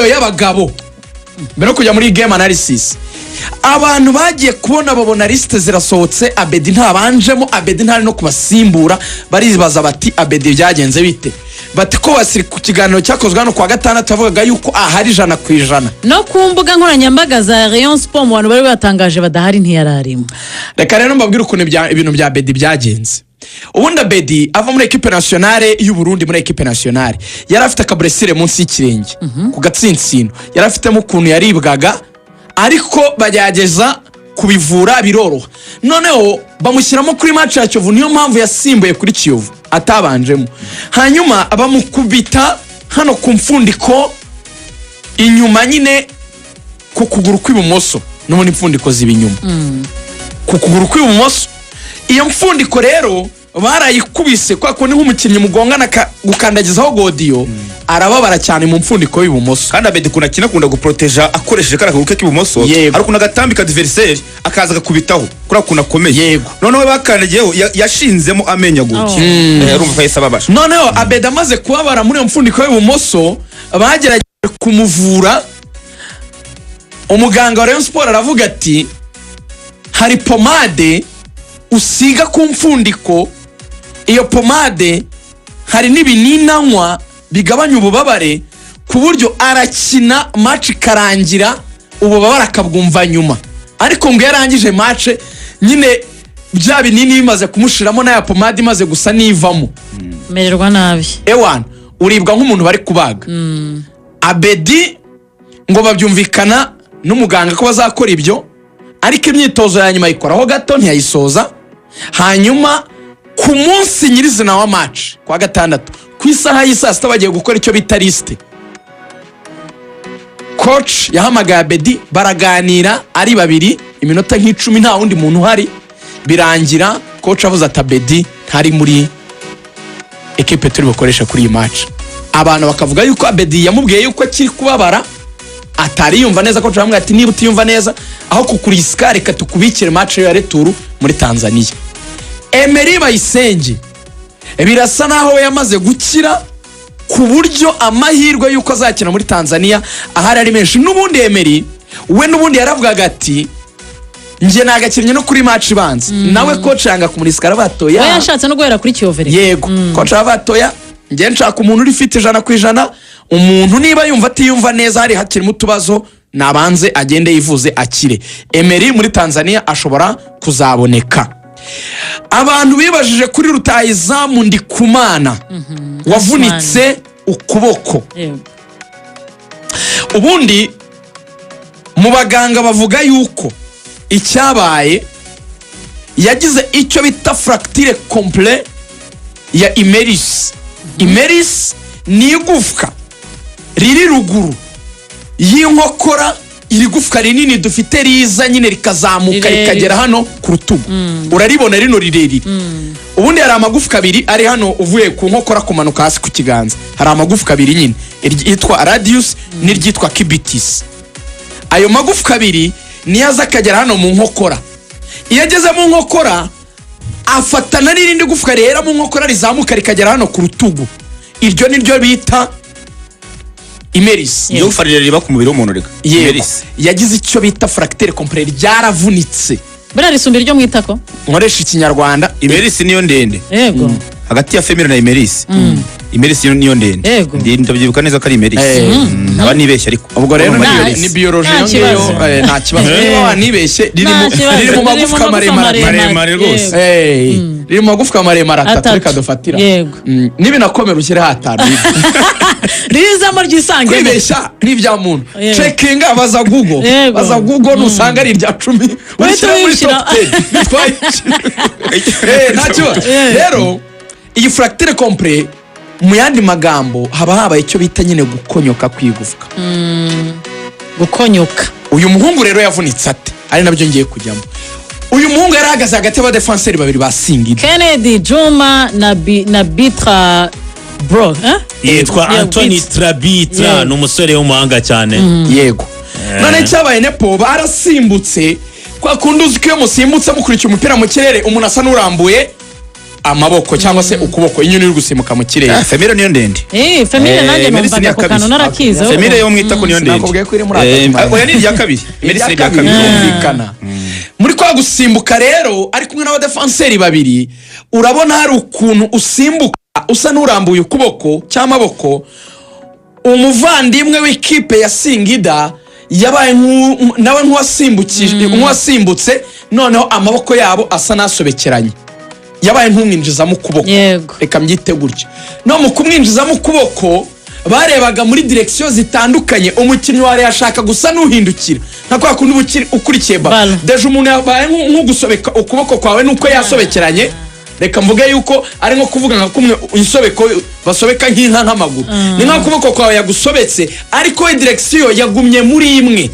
nayo y'abagabo mbere kujya muri game analysis abantu bagiye kubona babona liste zirasohotse Abedi ntabanjemo Abedi ntari no kubasimbura baribaza bati Abedi byagenze bite bati ko wasiri ku kiganiro cyakozwe hano kwa gatandatu avugaga yuko ahari 100% no ku mbuga nkoranyambaga za Rayon Sport mu bantu bari batangaje badahari ntiyararimo. Reka rero mbabwira ukuntu ibintu bya Abedi byagenze. Ubundi Abedi ava muri equipe nationale y'u Burundi muri equipe nationale yari afite akablessure munsi y'ikirenge ku gatsintsino yari afitemo ukuntu yaribwaga ariko bajyageza kubivura biroroha noneho bamushyiramo kuri match ya Kiyovu niyo mpamvu yasimbuye kuri Kiyovu atabanjemo hanyuma abamukubita hano ku mfundiko inyuma nyine ku kuguru kw'ibumoso none imfundiko zibinyuma ku kuguru kw'ibumoso iyo mfundiko rero barayikubise kwa ko ni nk'umukinnyi mugongana gukandagizaho godiyo arababara cyane mu mfundiko w'ibumoso kandi Abedi kuna kinakunda guproteja akoresheje karakuru ke k'ibumoso ariko nagatambika adversaire akaza gakubitaho kuri akuna komeye none we bakandagiyeho yashinzemo amenyaguki yarumva fayisa babasha noneho Abedi amaze kubabara muri iyo mfundiko w'ibumoso bagerageje kumuvura umuganga wa Rayon Sport aravuga ati hari pomade usiga ku mfundiko iyo pomade hari n'ibininanywa bigabanya ububabare ku buryo arakina match karangira ububabare akabwumva nyuma ariko ngo yarangije match nyine bya binini bimaze kumushiramo na ya pomade imaze gusa nivamo mererwa nabi ewan uribwa nk'umuntu bari kubaga Abedi ngo babyumvikana n'umuganga ko bazakora ibyo ariko imyitozo ya nyuma ikoraho gato ntiyayisoza hanyuma ku munsi nyirizina wa match kwa gatandatu ku isaha y'isasta bagiye gukora icyo bita liste coach yahamagaye Abedi baraganira ari babiri iminota nk'icumi nta wundi muntu uhari birangira coach avuze ati Abedi ntari muri equipe turi bukoresha kuri iyi match abantu bakavuga yuko Abedi yamubwiye yuko akiri kubabara atari yumva neza ko turamwe ati niba utiyumva neza aho kukuriska reka tukubikire match ya retour muri Tanzania Emery Bayisenge birasa naho yamaze gukira ku buryo amahirwe yuko azakina muri Tanzania ahari ari menshi n'ubundi Emery we n'ubundi yaravugaga ati nje nagakinnye no kuri match banze nawe coach yanga kumuriska arabatoya we yashatse no guhera kuri Kiyovu yego coach arabatoya nje nshaka umuntu uri fit 100% umuntu niba yumva atiyumva neza hari hakiri mutubazo nabanze agende yivuze akire Emery muri Tanzania ashobora kuzaboneka abantu bibajije kuri Rutahizamu Ndikumana wavunitse ukuboko ubundi mu baganga bavuga yuko icyabaye yagize icyo bita fracture complet ya imeris ni igufwa riri ruguru y'inkokora iri gufwa rinini dufite riza nyine rikazamuka rikagera hano ku rutugu uraribona rino rirerire ubundi hari amagufwa abiri ari hano uvuye ku nkokora kumanuka hasi ku kiganza hari amagufwa abiri nyine yitwa radius n'iryitwa cubitus ayo magufwa abiri niyo aza akagera hano mu nkokora iyo ageze mu nkokora afatana n'irindi gufwa rihera mu nkokora rizamuka rikagera hano ku rutugu iryo niryo bita imeris iyo farire riba ku mubiri w'umuntu reka imeris yagize icyo bita fracture complet ryaravunitse bera risumbi ryo mwitako nkoresha ikinyarwanda imeris niyo ndende yego hagati ya femira na imeris imeris niyo ndende ndabyibuka neza ko ari imeris aba nibeshye ariko ubwo rero ni biology yongeyo nta kibazo niba wanibeshye riri mu magufwa maremare rwose riri mu magufwa maremare atatu reka dufatira nibi nakomera ushyire hatanu rizamo ryisange kwibeshya n'ibya muntu checking baza Google nusanga ari irya 10 ushyira muri top 10 ntacyo rero iyi fracture complet mu yandi magambo haba icyo bita nyine gukonyoka kwigufwa gukonyoka uyu muhungu rero yavunitse ate ari nabyo ngiye kujyamo uyu muhungu yarahagaze hagati y'aba defenseur babiri basingida Kennedy Juma na Bitra bro yitwa Anthony Trabitra n'umusore w'umuhanga cyane yego none cyabaye nepo barasimbutse kwa kundi uzi ko musimbutse mukurikiye umupira mu kirere umuntu asa n'urambuye amaboko cyangwa se ukuboko inyoni iri gusimbuka mu kirere. Femire niyo ndende. Femire nanjye numvaga ko kano narakize. Femire yo mwita ko niyo ndende. Nakubwiye ko iri muri aka. Oya ni irya kabiri. Medicine irya kabiri yumvikana. Muri kwa gusimbuka rero ari kumwe n'abadefanseri babiri urabona hari ukuntu usimbuka usa n'urambuye ukuboko cy'amaboko. Umuvandimwe w'ikipe ya Singida yabaye nawe nk'uwasimbutse noneho amaboko yabo asa nasobekeranye yabaye nk'umwinjiza mu kuboko. Reka mbyite gutyo. No mu kumwinjiza mu kuboko barebaga muri direction zitandukanye umukinnyi wari yashaka gusa n'uhindukira nta kwa kundi ukurikiye ba deje umuntu yabaye nk'ugusobeka ukuboko kwawe nuko yasobekeranye. Reka mvuge yuko ari nko kuvuga nka kumwe insobeko basobeka nk'inka nk'amaguru. Ni nka kuboko kwawe yagusobetse ariko direction yagumye muri imwe.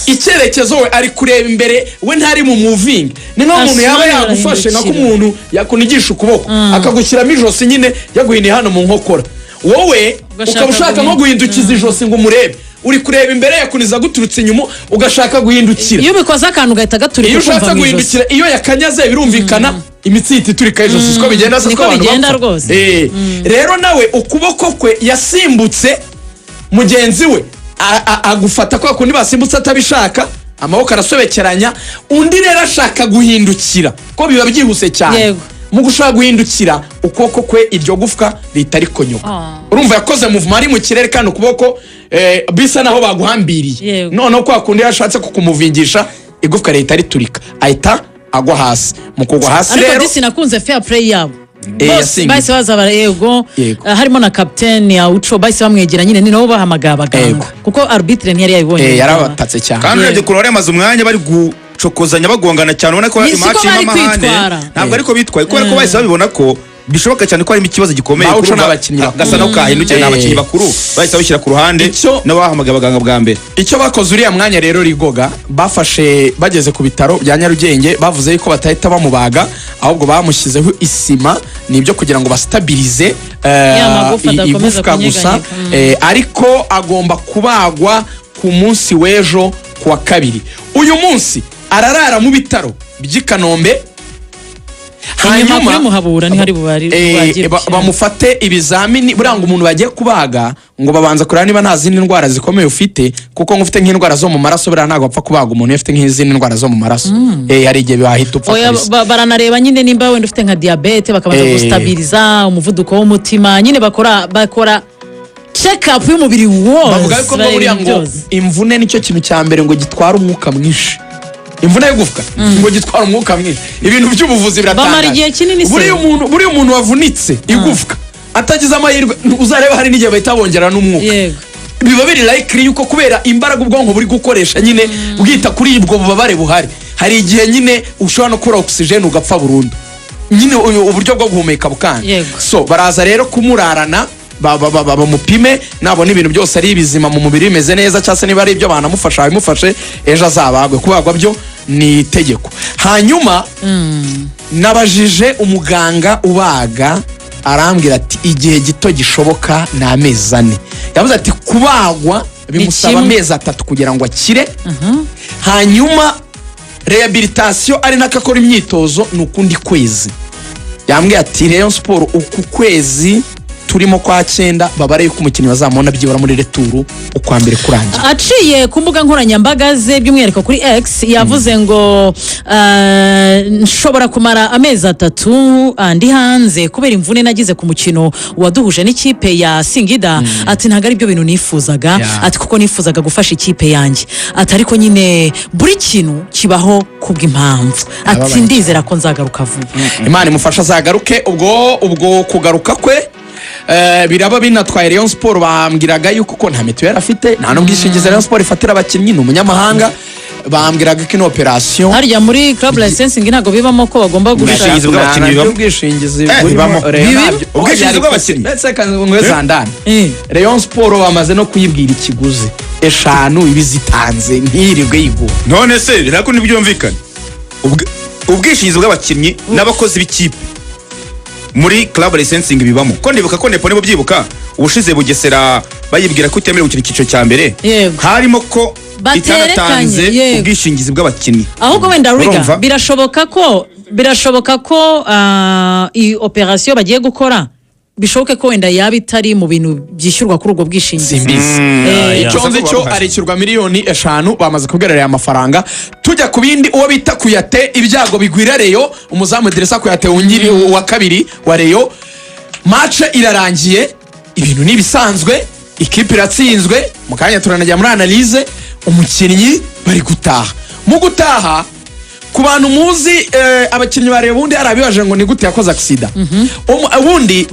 Icyerekezo we ari kureba imbere we ntari mu moving. Ni nka umuntu yaba yagufashe nka kumuntu yakunigisha ukuboko akagushyiramo ijosi nyine yaguhiniye hano mu nkokora. Wowe ukabashaka nko guhindukiza ijosi ngo umurebe uri kureba imbere yakuniza guturutse inyuma ugashaka guhindukira. Iyo bikoze akantu gahita gaturika. Iyo ushaka guhindukira iyo yakanyaze birumvikana imitsi iturika ijosi siko bigenda siko bigenda rwose. Rero nawe ukuboko kwe yasimbutse mugenzi we agufata kwa kundi basimbutse atabishaka amaboko arasobekeranya undi rero ashaka guhindukira ko biba byihuse cyane. Mu gushaka guhindukira ukuboko kwe iryo gufwa ritari konyoka. Urumva yakoze movement ari mu kirere kandi ukuboko bisa naho baguhambiriye. None kwa kundi yashatse kukumuvingisha igufwa ritari turika ahita agwa hasi. Mu kugwa hasi rero ariko sinakunze fair play yabo. Bahise bazaba yego harimo na captain ya Ucho bahise bamwegera nyine ni nabo bahamagaye abaganga kuko arbitre ntiyari yabibonye. Yarabatatse cyane. Kandi urebye kurore amaze umwanya bari gucokozanya bagongana cyane ubona ko imatch y'amahane ntabwo ariko bitwaye kubera ko bahise babibona ko bishoboka cyane ko harimo ikibazo gikomeye kuri abakinnyi gasa no kahindukira n'abakinnyi bakuru bahise bashyira ku ruhande n'abahamagaye abaganga bwa mbere. Icyo bakoze uriya mwanya rero Rigoga bafashe bageze ku bitaro bya Nyarugenge bavuze yuko batahita bamubaga ahubwo bamushyizeho isima nibyo kugira ngo bastabilize igufwa gusa ariko agomba kubagwa ku munsi w'ejo kuwa kabiri. Uyu munsi ararara mu bitaro by'i Kanombe hanyuma muhabura ni hari bamufate ibizamini buranga umuntu bagiye kubaga ngo babanza kureba niba nta zindi ndwara zikomeye ufite kuko ngufite nk'indwara zo mu maraso bira ntago bapfa kubaga umuntu ufite nk'izindi ndwara zo mu maraso. Hari igihe bahita upfa baranareba nyine nimba wenda ufite nka diabete bakabanza gustabiliza umuvuduko w'umutima nyine bakora check up y'umubiri wose. Bavuga ko buriya ngo imvune nicyo kintu cya mbere ngo gitwara umwuka mwinshi. Imvune y'igufwa ngo gitwara umwuka mwinshi. Ibintu by'ubuvuzi biratanga. Bamara igihe kinini se. Buriya umuntu wavunitse igufwa atagize amahirwe uzareba hari n'igihe bahita bongera n'umwuka. Biba biri likely yuko kubera imbaraga ubwonko buri gukoresha nyine bwita kuri ibwo bubabare buhari. Hari igihe nyine ushobora no kura oxygen ugapfa burundu. Nyine uburyo bwo guhumeka bukanga. So baraza rero kumurarana bamupime nabona ibintu byose ari ibizima mu mubiri bimeze neza cyase niba ari ibyo banamufasha bimufashe ejo azabagwe kubagwa byo ni itegeko. Hanyuma nabajije umuganga ubaga arambwira ati igihe gito gishoboka ni amezi 4. Yavuze ati kubagwa bimusaba amezi 3 kugira ngo akire. Hanyuma rehabilitation ari nakakora imyitozo nukundi kwezi. Yambwiye ati Rayon Sport uku kwezi turimo kwa 9 babare yuko umukinnyi bazamona byibura muri returu ukwambere kurangira. Aciye ku mbuga nkoranyambaga ze by'umwihariko kuri X yavuze ngo nshobora kumara amezi 3 andi hanze kubera imvune nagize ku mukino waduhuje n'ikipe ya Singida. Ati ntago ari byo bintu nifuzaga ati kuko nifuzaga gufasha ikipe yanjye ati ariko nyine buri kintu kibaho kubw'impamvu ati ndizera ko nzagaruka vuba. Imana imufasha zagaruke ubwo kugaruka kwe biraba binatwaye Rayon Sport bambwiraga yuko ko nta mituweli afite nta n'ubwishingizi Rayon Sport ifatira abakinnyi n'umunyamahanga bambwiraga ko ino operation harya muri club licensing ntago bibamo ko bagomba gushaka ubwishingizi bibamo ubwishingizi bw'abakinnyi ndetse kanwe zandana Rayon Sport bamaze no kuyibwira ikiguzi 5 ibizitanze ntirirwe yigo none se birako nibyumvikana ubwishingizi bw'abakinnyi n'abakozi b'ikipe muri club licensing bibamo ko ndibuka ko Nepo byibuka ubushize Bugesera bayibwira ko utemerewe gukina icyiciro cya mbere harimo ko itaratanze ubwishingizi bw'abakinnyi ahubwo wenda Riga birashoboka ko birashoboka ko iyi operasiyo bagiye gukora bishoboke ko wenda yaba itari mu bintu byishyurwa kuri ubwo bwishingizi. simbizi icyo nzi cyo arishyurwa miliyoni 5 bamaze kubwerera amafaranga. Tujya ku bindi, uwo bita Kuyate ibyago bigwira Reyo, umuzamu Idrissa Kuyate wungiri wa kabiri wa Reyo, match irarangiye, ibintu nibisanzwe, ikipe iratsinzwe, mu kanya turanajya muri analyse, umukinnyi bari gutaha. Mu gutaha ku bantu muzi abakinnyi bareba ubundi arabibaje ngo ni gute yakoze accident. Ubundi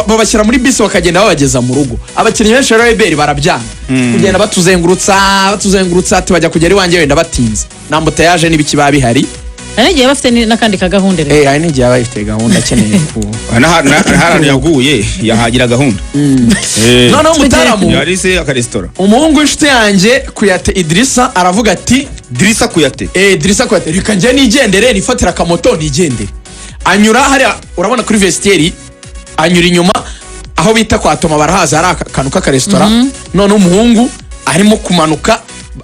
babashyira muri bisi bakagenda babageza mu rugo. Abakinnyi benshi rero Eberi barabyanga kugenda batuzengurutsa ati bajya kugera iwanjye wenda batinze, nambuta yaje n'ibiki babihari. Hari igihe bafite n'akandi kagahunda rero. Hari n'igihe bafite gahunda akeneye ku harano yaguye yahagira gahunda. Noneho Mutaramu yarise akaresitora. Umuhungu w'inshuti yanjye Kuyate Idrissa aravuga ati Idrissa Kuyate. Idrissa Kuyate reka njye nigendere nifatira akamoto nigendere. Anyura hariya urabona kuri vestiaire, anyura inyuma aho bita kwa Toma barahaza hari akantu k'akaresitora. None umuhungu arimo kumanuka,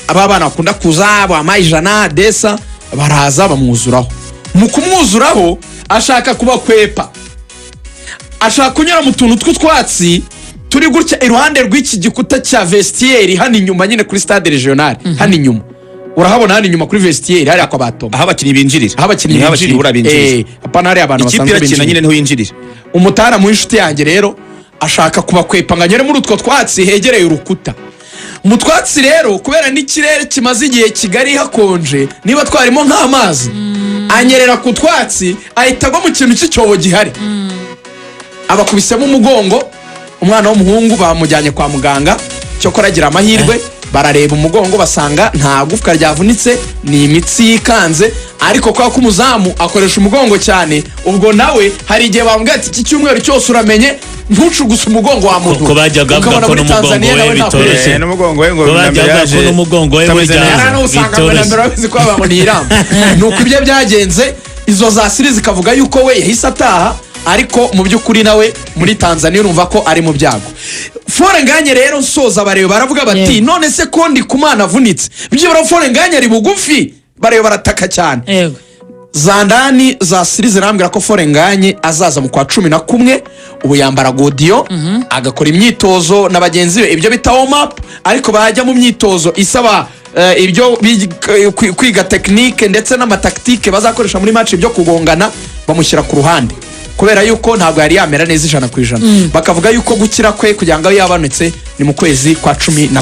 aba bana bakunda kuza bamajana desa baraza bamwuzuraho. Mu kumwuzuraho ashaka kubakwepa, ashaka kunyura mu tuntu tw'utwatsi turi gutya iruhande rw'iki gikuta cya vestiaire hano inyuma nyine kuri stade regional. Hano inyuma urahabona, hano inyuma kuri vestiaire hari akwa Batoma, aho abakinnyi binjirira, aho abakinnyi binjirira. Apana hari abantu basanzwe binjirira nyine niho yinjirira. Umutaramu w'inshuti yanjye rero ashaka kubakwepa ngo anyure muri utwo twatsi hegereye urukuta. Mu twatsi rero kubera n'ikirere kimaze igihe Kigali hakonje, niba twarimo nk'amazi, anyerera ku twatsi ahita agwa mu kintu cy'icyobo gihari. Abakubisemo umugongo, umwana w'umuhungu bamujyanye kwa muganga, cyo koragira amahirwe barareba umugongo basanga nta gufwa ryavunitse, ni imitsi yikanze, ariko kwa kumuzamu akoresha umugongo cyane, ubwo nawe hari igihe bambwira ati iki cyumweru cyose uramenye ntucuguse umugongo wa muntu. Ko bajyaga bavuga ko n'umugongo we bitoroshye, n'umugongo we ngo bajyaga ko n'umugongo we bitoroshye ko abantu niramba. Nuko ibyo byagenze, izo za siri zikavuga yuko we yahise ataha, ariko mu by'ukuri nawe muri Tanzania urumva ko ari mu byago. Forenganye rero nsoza bareba baravuga bati none se ko ndi kumana avunitse byibura Forenganye ari bugufi, bareba barataka cyane. Zandani za siri zirambwira ko Forenganye azaza mu kwa 11, ubu yambara godiyo agakora imyitozo na bagenzi be, ibyo bita warm up, ariko bajya mu myitozo isaba ibyo kwiga technique ndetse n'amataktike bazakoresha muri match byo kugongana, bamushyira ku ruhande kubera yuko ntabwo yari yamera neza 100%. Bakavuga yuko gukira kwe kugira ngo yabanutse ni mu kwezi kwa 11.